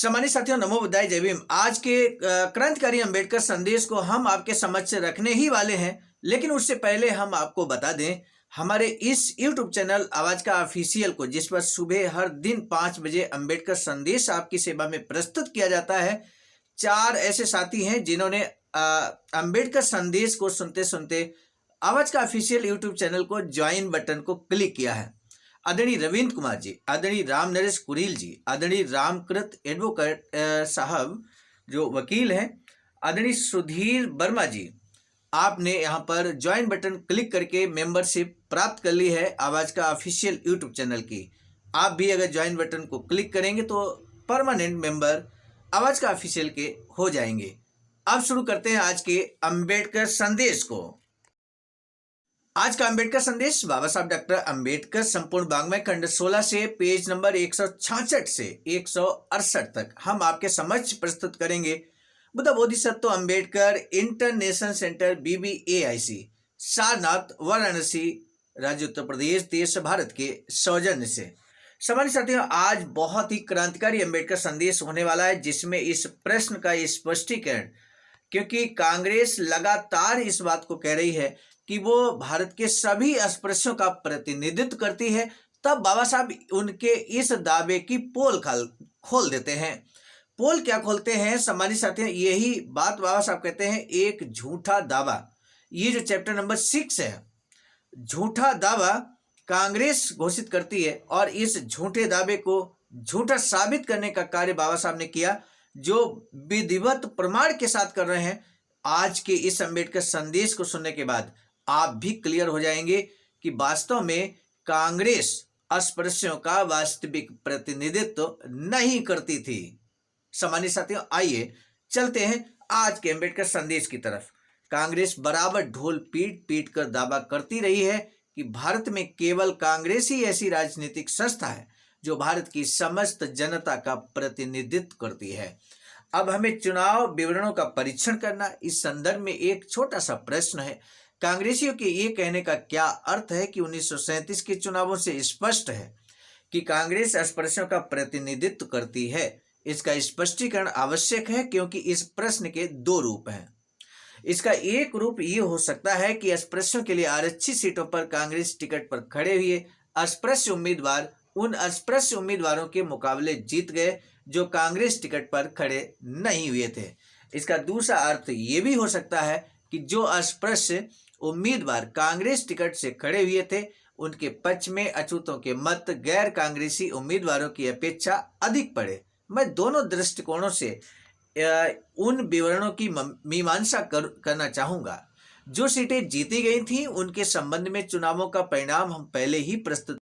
सम्मानित साथियों, नमो बुद्धाय, जय भीम। आज के क्रांतिकारी अंबेडकर संदेश को हम आपके समक्ष रखने ही वाले हैं, लेकिन उससे पहले हम आपको बता दें, हमारे इस YouTube चैनल आवाज का ऑफिशियल को, जिस पर सुबह हर दिन 5 बजे अंबेडकर संदेश आपकी सेवा में प्रस्तुत किया जाता है, 4 ऐसे साथी हैं जिन्होंने अंबेडकर संदेश को सुनते सुनते आवाज का ऑफिशियल YouTube चैनल को ज्वाइन बटन को क्लिक किया है। आदरणीय रविंद्र कुमार जी, आदरणीय राम नरेश कुरील जी, आदरणीय रामकृत एडवोकेट साहब जो वकील हैं, आदरणीय सुधीर वर्मा जी, आपने यहाँ पर ज्वाइन बटन क्लिक करके मेंबरशिप प्राप्त कर ली है आवाज का ऑफिशियल यूट्यूब चैनल की। आप भी अगर ज्वाइन बटन को क्लिक करेंगे तो परमानेंट मेंबर आवाज का ऑफिशियल के हो जाएंगे। अब शुरू करते हैं आज के अंबेडकर संदेश को। आज का अंबेडकर संदेश बाबा साहब डॉक्टर अंबेडकर संपूर्ण वाङ्मय खंड 16 से पेज नंबर 166 से 168 तक हम आपके समक्ष प्रस्तुत करेंगे। Buddha Bodhisattva Ambedkar international centre BBAIC Sarnath Varanasi राज्य उत्तर प्रदेश देश भारत के सौजन्य से। सम्मानित साथियों, आज बहुत ही क्रांतिकारी अंबेडकर संदेश होने वाला है, जिसमें इस प्रश्न का स्पष्टीकरण, क्योंकि कांग्रेस लगातार इस बात को कह रही है कि वो भारत के सभी अस्पृश्यों का प्रतिनिधित्व करती है, तब बाबा साहब उनके इस दावे की पोल खोल देते हैं। पोल क्या खोलते हैं सम्मानित साथियों? यही बात बाबा साहब कहते हैं, एक झूठा दावा। ये जो चैप्टर नंबर 6 है, झूठा दावा कांग्रेस घोषित करती है, और इस झूठे दावे को झूठा साबित करने का कार्य बाबा साहब ने किया, जो विधिवत प्रमाण के साथ कर रहे हैं। आज के इस अंबेडकर संदेश को सुनने के बाद आप भी क्लियर हो जाएंगे कि वास्तव में कांग्रेस अस्पृश्यों का वास्तविक प्रतिनिधित्व नहीं करती थी। सम्मानित साथियों, आइए चलते हैं आज के अंबेडकर संदेश की तरफ। कांग्रेस बराबर ढोल पीट पीट कर दावा करती रही है कि भारत में केवल कांग्रेस ही ऐसी राजनीतिक संस्था है जो भारत की समस्त जनता का प्रतिनिधित्व करती है। अब हमें चुनाव विवरणों का परीक्षण करना। इस संदर्भ में एक छोटा सा प्रश्न है, कांग्रेसियों के ये कहने का क्या अर्थ है कि 1937 के चुनावों से स्पष्ट है कि कांग्रेस अस्पृश्यों का प्रतिनिधित्व करती है। इसका स्पष्टीकरण आवश्यक है, क्योंकि इस प्रश्न के 2 रूप हैं। इसका एक रूप ये हो सकता है कि अस्पृश्यों के लिए आरक्षित सीटों पर कांग्रेस टिकट पर खड़े हुए अस्पृश्य उम्मीदवार उन अस्पृश्य उम्मीदवारों के मुकाबले जीत गए जो कांग्रेस टिकट पर खड़े नहीं हुए थे। इसका दूसरा अर्थ ये भी हो सकता है कि जो अस्पृश्य उम्मीदवार कांग्रेस टिकट से खड़े हुए थे, उनके पक्ष में अछूतों के मत गैर कांग्रेसी उम्मीदवारों की अपेक्षा अधिक पड़े। मैं दोनों दृष्टिकोणों से उन विवरणों की मीमांसा करना चाहूंगा। जो सीटें जीती गई थीं, उनके संबंध में चुनावों का परिणाम हम पहले ही प्रस्तुत।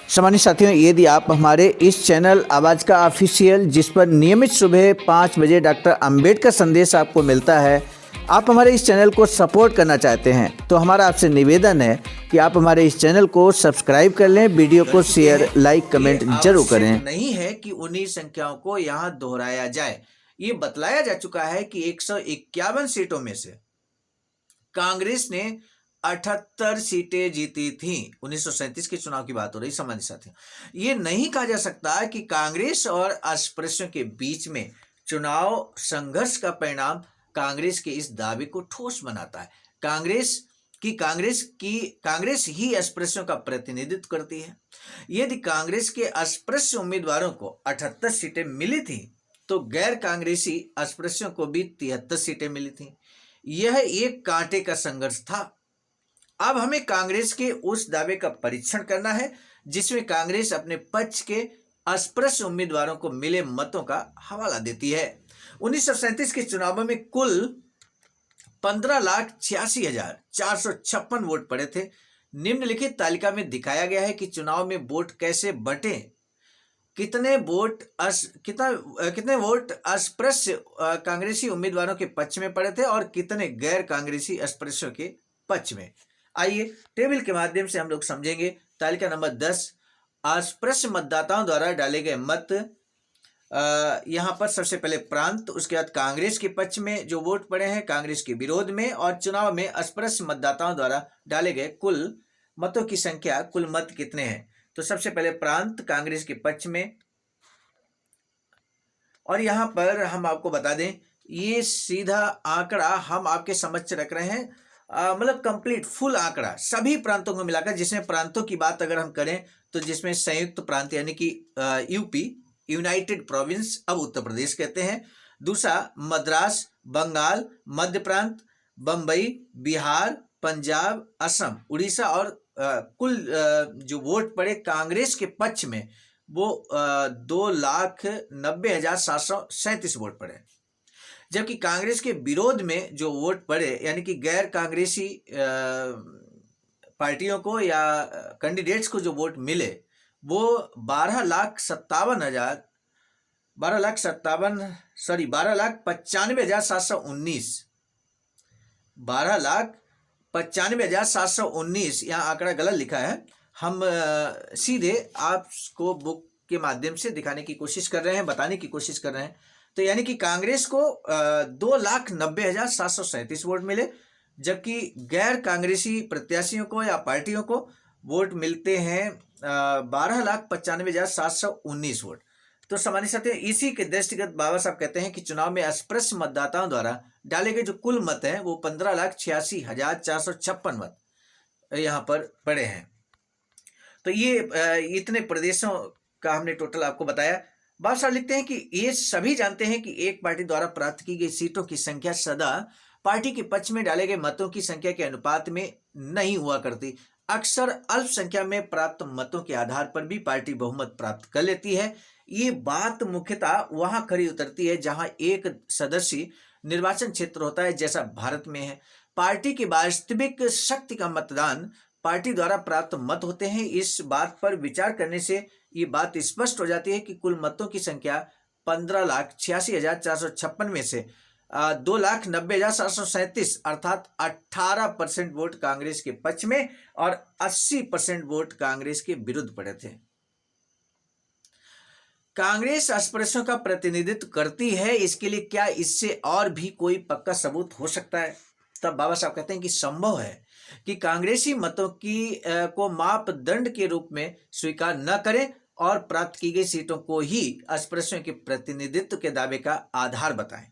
सम्मानित साथियों, यदि आप हमारे इस चैनल आवाज का ऑफिशियल, जिस पर नियमित सुबह 5 बजे डॉक्टर अंबेडकर संदेश आपको मिलता है, आप हमारे इस चैनल को सपोर्ट करना चाहते हैं, तो हमारा आपसे निवेदन है कि आप हमारे इस चैनल को सब्सक्राइब कर लें, वीडियो को शेयर, लाइक, कमेंट जरूर करें। नहीं है कि उन्हीं संख्याओं को यहाँ दोहराया जाए। ये बतलाया जा चुका है कि 151 सीटों में से कांग्रेस ने 78 सीटें जीती थी। 1937 के चुनाव की बात हो रही। सम्मानित साथियों, ये नहीं कहा जा सकता कि कांग्रेस और अस्पृश्यों के बीच में चुनाव संघर्ष का परिणाम कांग्रेस के इस दावे को ठोस बनाता है। कांग्रेस ही अस्पृश्यों का प्रतिनिधित्व करती है। यदि कांग्रेस के अस्पृश्य उम्मीदवारों को 78 सीटें मिली थी, तो गैर कांग्रेसी अस्पृश्यों को भी 73 सीटें मिली थी। यह एक कांटे का संघर्ष था। अब हमें कांग्रेस के उस दावे का परीक्षण करना है जिसमें कांग्रेस अपने पक्ष के अस्पृश्य उम्मीदवारों को मिले मतों का हवाला देती है। 1937 के चुनावों में कुल 15,86,456 वोट पड़े थे। निम्नलिखित तालिका में दिखाया गया है कि चुनाव में वोट कैसे बटे, कितने वोट अस्पृश्य कांग्रेसी उम्मीदवारों के पक्ष में पड़े थे और कितने गैर कांग्रेसी अस्पृश्यों के पक्ष में। आइए टेबल के माध्यम से हम लोग समझेंगे। तालिका नंबर 10, अस्पृश्य मतदाताओं द्वारा डाले गए मत। यहाँ पर सबसे पहले प्रांत, उसके बाद कांग्रेस के पक्ष में जो वोट पड़े हैं, कांग्रेस के विरोध में, और चुनाव में अस्पृश्य मतदाताओं द्वारा डाले गए कुल मतों की संख्या, कुल मत कितने हैं। तो सबसे पहले प्रांत कांग्रेस के पक्ष में और यहाँ पर हम आपको बता दें, ये सीधा आंकड़ा हम आपके समक्ष रख रहे हैं, मतलब कंप्लीट फुल आंकड़ा सभी प्रांतों को मिलाकर, जिसमें प्रांतों की बात अगर हम करें तो जिसमें संयुक्त प्रांत यानी कि यूपी, यूनाइटेड प्रोविंस, अब उत्तर प्रदेश कहते हैं। दूसरा मद्रास, बंगाल, मध्य प्रांत, बम्बई, बिहार, पंजाब, असम, उड़ीसा, और कुल जो वोट पड़े कांग्रेस के पक्ष में वो 2,90,737 वोट पड़े, जबकि कांग्रेस के विरोध में जो वोट पड़े यानी कि गैर कांग्रेसी पार्टियों को या कैंडिडेट्स को जो वोट मिले वो 12,95,719 12,95,719, यहाँ आंकड़ा गलत लिखा है। हम सीधे आपको बुक के माध्यम से दिखाने की कोशिश कर रहे हैं, बताने की कोशिश कर रहे हैं। तो यानी कि कांग्रेस को 2,90,737 वोट मिले, जबकि गैर कांग्रेसी प्रत्याशियों को या पार्टियों को वोट मिलते हैं 12,95,719 वोट। तो सामान्य साथियों, इसी के दृष्टिगत बाबा साहब कहते हैं कि चुनाव में अस्पृश्य मतदाताओं द्वारा डाले गए जो कुल मत हैं वो 15,86,456 मत यहाँ पर पड़े हैं। तो ये इतने प्रदेशों का हमने टोटल आपको बताया। बाबा साहब लिखते हैं कि ये सभी जानते हैं कि एक पार्टी द्वारा प्राप्त की गई सीटों की संख्या सदा पार्टी के पक्ष में डाले गए मतों की संख्या के अनुपात में नहीं हुआ करती। अक्सर अल्पसंख्या में प्राप्त मतों के आधार पर भी पार्टी बहुमत प्राप्त कर लेती है। ये बात मुख्यतः वहां खरी उतरती है जहां एक सदस्य निर्वाचन क्षेत्र होता है, जैसा भारत में है। पार्टी की वास्तविक शक्ति का मतदान पार्टी द्वारा प्राप्त मत होते हैं। इस बात पर विचार करने से ये बात स्पष्ट हो जाती है कि कुल मतों की संख्या 15,86,456 में से 2,90,737 अर्थात 18% वोट कांग्रेस के पक्ष में और 80% वोट कांग्रेस के विरुद्ध पड़े थे। कांग्रेस अस्पृश्यों का प्रतिनिधित्व करती है, इसके लिए क्या इससे और भी कोई पक्का सबूत हो सकता है? तब बाबा साहब कहते हैं कि संभव है कि कांग्रेसी मतों की को मापदंड के रूप में स्वीकार न करें और प्राप्त की गई सीटों को ही अस्पृश्यों के प्रतिनिधित्व के दावे का आधार बताएं।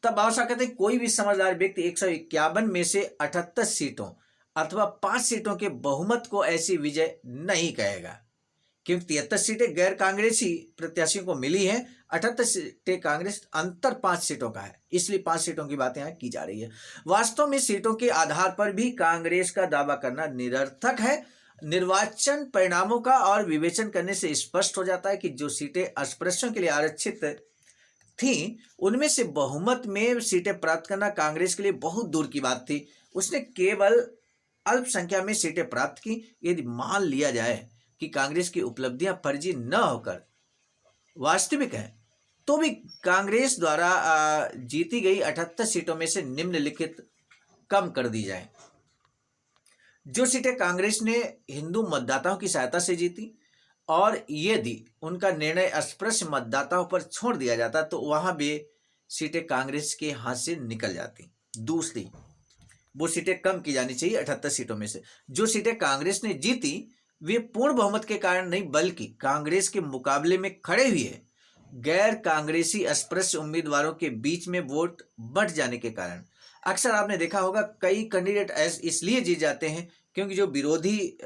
तब बाबा साहब कहते हैं कोई भी समझदार व्यक्ति 151 में से 78 सीटों अथवा 5 सीटों के बहुमत को ऐसी विजय नहीं कहेगा, क्योंकि 73 सीटें गैर कांग्रेसी प्रत्याशियों को मिली हैं, 78 सीटें कांग्रेस, अंतर 5 सीटों का है, इसलिए 5 सीटों की बात यहाँ की जा रही है। वास्तव में सीटों के आधार पर भी कांग्रेस का दावा करना निरर्थक है। निर्वाचन परिणामों का और विवेचन करने से स्पष्ट हो जाता है कि जो सीटें अस्पृश्यों के लिए आरक्षित थी उनमें से बहुमत में सीटें प्राप्त करना कांग्रेस के लिए बहुत दूर की बात थी। उसने केवल अल्पसंख्या में सीटें प्राप्त की। यदि मान लिया जाए कि कांग्रेस की उपलब्धियां फर्जी न होकर वास्तविक हैं, तो भी कांग्रेस द्वारा जीती गई 78 सीटों में से निम्नलिखित कम कर दी जाए। जो सीटें कांग्रेस ने हिंदू मतदाताओं की सहायता से जीती और यदि उनका निर्णय अस्पृश्य मतदाताओं पर छोड़ दिया जाता तो वहां भी सीटें कांग्रेस के हाथ से निकल जाती। दूसरी, वो सीटें कम की जानी चाहिए 78 सीटों में से। जो सीटें कांग्रेस ने जीती वे पूर्ण बहुमत के कारण नहीं, बल्कि कांग्रेस के मुकाबले में खड़े हुए गैर कांग्रेसी अस्पृश्य उम्मीदवारों के बीच में वोट बंट जाने के कारण। अक्सर आपने देखा होगा कई कैंडिडेट इसलिए जीत जाते हैं क्योंकि जो विरोधी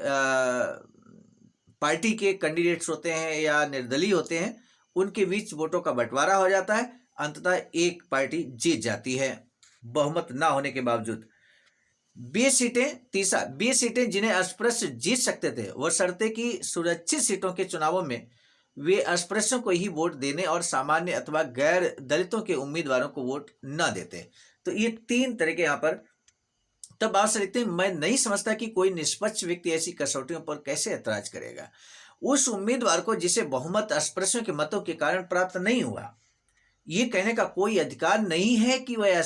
पार्टी के कैंडिडेट्स होते हैं या निर्दलीय होते हैं उनके बीच वोटों का बंटवारा हो जाता है, अंततः एक पार्टी जीत जाती है बहुमत ना होने के बावजूद। 20 सीटें जिन्हें अस्पृश्य जीत सकते थे वह शर्तें कि सुरक्षित सीटों के चुनावों में वे अस्पृश्यों को ही वोट देने और सामान्य अथवा गैर दलितों के उम्मीदवारों को वोट न देते। तो ये 3 तरह के यहाँ पर। तब आप लिखते हैं मैं नहीं समझता कि कोई निष्पक्ष व्यक्ति ऐसी कसौटियों पर कैसे ऐतराज करेगा। उस उम्मीदवार को जिसे बहुमत अस्पृश्यों के मतों के कारण प्राप्त नहीं हुआ, ये कहने का कोई अधिकार नहीं है कि वह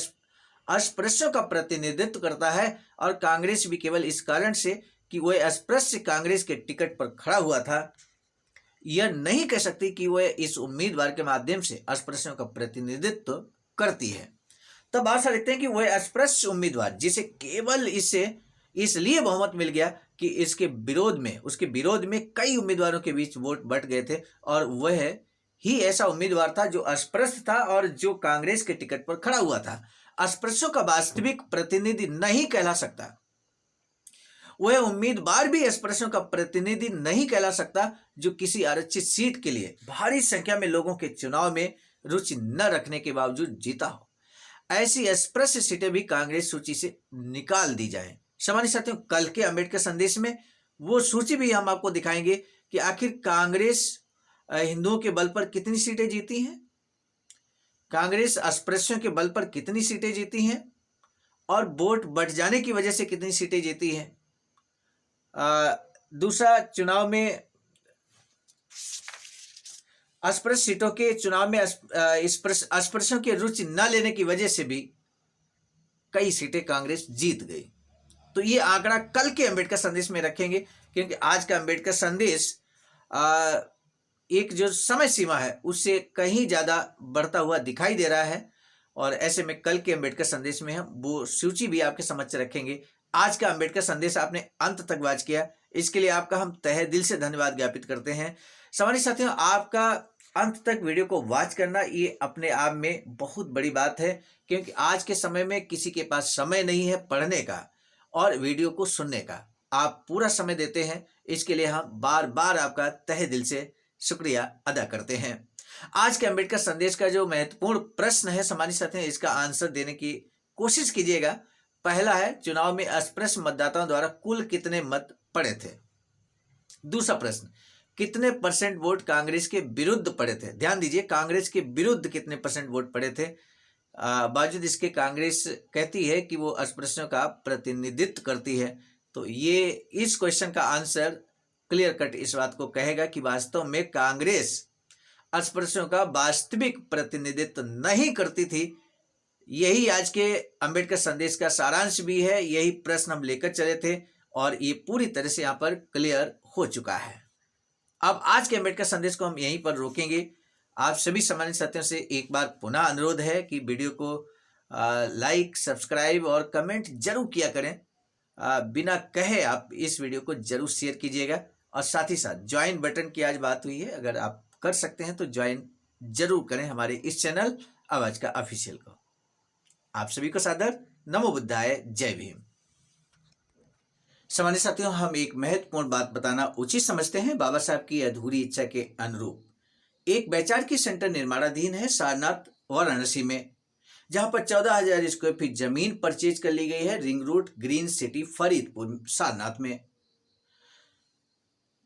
अस्पृश्यों का प्रतिनिधित्व करता है, और कांग्रेस भी केवल इस कारण से कि वह अस्पृश्य कांग्रेस के टिकट पर खड़ा हुआ था यह नहीं कह सकती कि वह इस उम्मीदवार के माध्यम से अस्पृश्यों का प्रतिनिधित्व करती है। तब आशा रखते हैं कि वह अस्पृश्य उम्मीदवार जिसे केवल इसलिए बहुमत मिल गया कि उसके विरोध में कई उम्मीदवारों के बीच वोट बंट गए थे और वह ही ऐसा उम्मीदवार था जो अस्पृश्य था और जो कांग्रेस के टिकट पर खड़ा हुआ था। अस्पृश्यों का वास्तविक प्रतिनिधि नहीं कहला सकता, वह उम्मीदवार भी अस्पृश्यों का प्रतिनिधि नहीं कहला सकता जो किसी आरक्षित सीट के लिए भारी संख्या में लोगों के चुनाव में रुचि न रखने के बावजूद जीता हो। ऐसी अस्पृश्य सीटें भी कांग्रेस सूची से निकाल दी जाए। सामान्य साथियों, कल के अंबेडकर संदेश में वो सूची भी हम आपको दिखाएंगे कि आखिर कांग्रेस हिंदुओं के बल पर कितनी सीटें जीती हैं, कांग्रेस अस्पृश्यों के बल पर कितनी सीटें जीती हैं और वोट बढ़ जाने की वजह से कितनी सीटें जीती हैं। दूसरा, चुनाव में अस्पृश्य सीटों के चुनाव में अस्पृश्यों की रुचि न लेने की वजह से भी कई सीटें कांग्रेस जीत गई। तो ये आंकड़ा कल के अंबेडकर संदेश में रखेंगे, क्योंकि आज का अंबेडकर संदेश एक जो समय सीमा है उससे कहीं ज़्यादा बढ़ता हुआ दिखाई दे रहा है, और ऐसे में कल के अंबेडकर संदेश में हम वो सूची भी आपके समक्ष रखेंगे। आज का अंबेडकर संदेश आपने अंत तक वॉच किया, इसके लिए आपका हम तहे दिल से धन्यवाद ज्ञापित करते हैं। सामान्य साथियों, आपका अंत तक वीडियो को वॉच करना ये अपने आप में बहुत बड़ी बात है, क्योंकि आज के समय में किसी के पास समय नहीं है पढ़ने का और वीडियो को सुनने का। आप पूरा समय देते हैं, इसके लिए हम बार बार आपका तहे दिल से शुक्रिया अदा करते हैं। आज के अंबेडकर संदेश का जो महत्वपूर्ण प्रश्न है सामान्य साथियों, इसका आंसर देने की कोशिश कीजिएगा। पहला है, चुनाव में अस्पृश्य मतदाताओं द्वारा कुल कितने मत पड़े थे। दूसरा प्रश्न, कितने परसेंट वोट कांग्रेस के विरुद्ध पड़े थे। ध्यान दीजिए, कांग्रेस के विरुद्ध कितने परसेंट वोट पड़े थे। बावजूद इसके कांग्रेस कहती है कि वो अस्पृश्यों का प्रतिनिधित्व करती है। तो ये इस क्वेश्चन का आंसर क्लियर कट इस बात को कहेगा कि वास्तव में कांग्रेस अस्पृश्यों का वास्तविक प्रतिनिधित्व नहीं करती थी। यही आज के अंबेडकर संदेश का सारांश भी है, यही प्रश्न हम लेकर चले थे और ये पूरी तरह से यहाँ पर क्लियर हो चुका है। अब आज के अंबेडकर संदेश को हम यहीं पर रोकेंगे। आप सभी सामान्य साथियों से एक बार पुनः अनुरोध है कि वीडियो को लाइक, सब्सक्राइब और कमेंट जरूर किया करें। बिना कहे आप इस वीडियो को जरूर शेयर कीजिएगा, और साथ ही साथ ज्वाइन बटन की आज बात हुई है, अगर आप कर सकते हैं तो ज्वाइन जरूर करें हमारे इस चैनल आवाज का ऑफिशियल को। आप सभी को सादर नमो बुद्धाय, जय भीम। सामान्य साथियों, हम एक महत्वपूर्ण बात बताना उचित समझते हैं। बाबा साहब की अधूरी इच्छा के अनुरूप एक वैचारिकी सेंटर निर्माणाधीन है सारनाथ वाराणसी में, जहां पर 14,000 स्क्वायर फीट जमीन परचेज कर ली गई है ring road, green city, Faridpur, Sarnath में।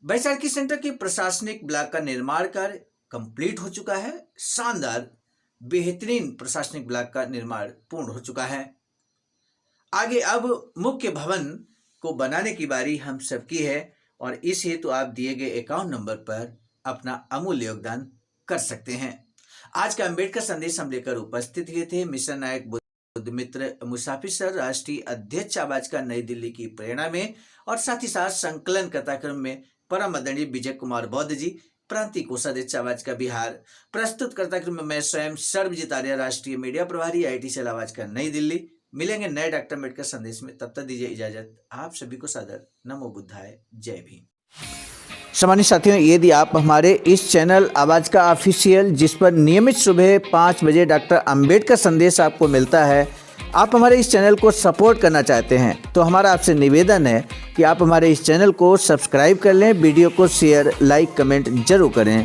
वैचारिकी सेंटर के प्रशासनिक ब्लॉक का निर्माण कार्य कंप्लीट हो चुका है। शानदार बेहतरीन प्रशासनिक ब्लॉक का निर्माण पूर्ण हो चुका है। आगे अब मुख्य भवन को बनाने की बारी हम सबकी है, और इस हेतु आप दिए गए अकाउंट नंबर पर अपना अमूल्य योगदान कर सकते हैं। आज का अंबेडकर संदेश हम लेकर उपस्थित हुए थे मिशन नायक बुद्ध मित्र मुसाफिर सर, राष्ट्रीय अध्यक्ष आवाज का नई दिल्ली की प्रेरणा में, और साथ ही साथ संकलन कथाक्रम में परम आदरणीय विजय कुमार बौद्ध जी, प्रांतीय कोषाध्यक्ष आवाज का बिहार। प्रस्तुत कर्ताक्रम में मैं स्वयं सर्वजीत आर्य, राष्ट्रीय मीडिया प्रभारी, IT सेल आवाज का नई दिल्ली। मिलेंगे नए डॉक्टर अम्बेडकर संदेश में, तब तक दीजिए इजाजत। आप सभी को सादर नमो बुद्धाय, जय भीम। सामान्य साथियों, यदि आप हमारे इस चैनल आवाज का ऑफिशियल, जिस पर नियमित सुबह 5 बजे डॉक्टर अम्बेडकर संदेश आपको मिलता है, आप हमारे इस चैनल को सपोर्ट करना चाहते हैं, तो हमारा आपसे निवेदन है कि आप हमारे इस चैनल को सब्सक्राइब कर लें, वीडियो को शेयर, लाइक, कमेंट जरूर करें।